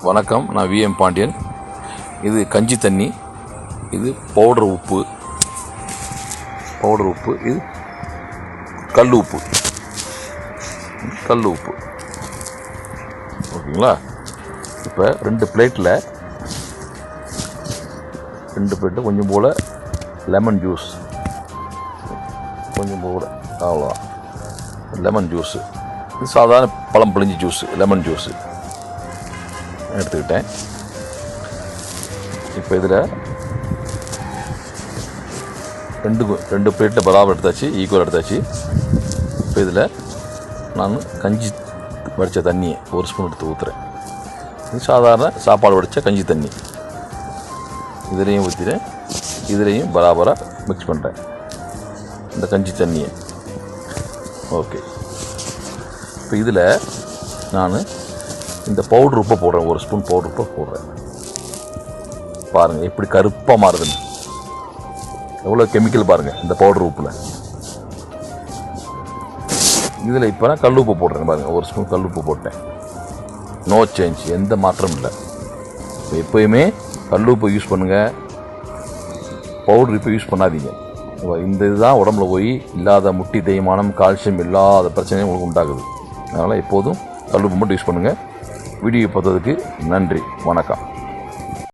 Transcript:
வணக்கம், நான் விஎம் பாண்டியன். இது கஞ்சி தண்ணி, இது பவுடர் உப்பு, இது கல் உப்பு, ஓகேங்களா? இப்போ 2 பிளேட்டில் கொஞ்சம் போல் லெமன் ஜூஸ், அவ்வளோதான். லெமன் ஜூஸு, இது சாதாரண பழம் பிழிஞ்சி ஜூஸு, லெமன் ஜூஸு எடுத்துக்கிட்டேன். இப்போ இதில் 2 பிளேட்டில் பராபர் எடுத்தாச்சு, ஈக்குவல் எடுத்தாச்சு. இப்போ இதில் நான் கஞ்சி வடித்த தண்ணியை 1 ஸ்பூன் எடுத்து ஊற்றுறேன். இது சாதாரண சாப்பாடு வடித்த கஞ்சி தண்ணி. இதுலேயும் ஊற்றிட்டேன், இதுலேயும் பராபராக மிக்ஸ் பண்ணுறேன் இந்த கஞ்சி தண்ணியை. ஓகே, இப்போ இதில் நான் இந்த பவுட்ரு உப்பை போடுறேன், 1 ஸ்பூன் பவுட்ரு உப்பை போடுறேன். பாருங்கள் எப்படி கருப்பாக மாறுதுன்னு, எவ்வளோ கெமிக்கல் பாருங்கள் இந்த பவுட்ரு உப்பில். இதில் இப்போ நான் கல் உப்பு போடுறேன் பாருங்கள், 1 ஸ்பூன் கல் உப்பு போட்டேன். நோ சேஞ்ச், எந்த மாற்றமும் இல்லை. இப்போ எப்போயுமே கல் உப்பு யூஸ் பண்ணுங்கள், பவுட்ரு இப்போ யூஸ் பண்ணாதீங்க. இந்த இதுதான் உடம்புல போய் இல்லாத முட்டி தேய்மானம், கால்சியம் இல்லாத பிரச்சனையும் உங்களுக்கு உண்டாகுது. அதனால் எப்போதும் கல் உப்பு மட்டும் யூஸ் பண்ணுங்கள். வீடியோ பார்த்ததுக்கு நன்றி, வணக்கம்.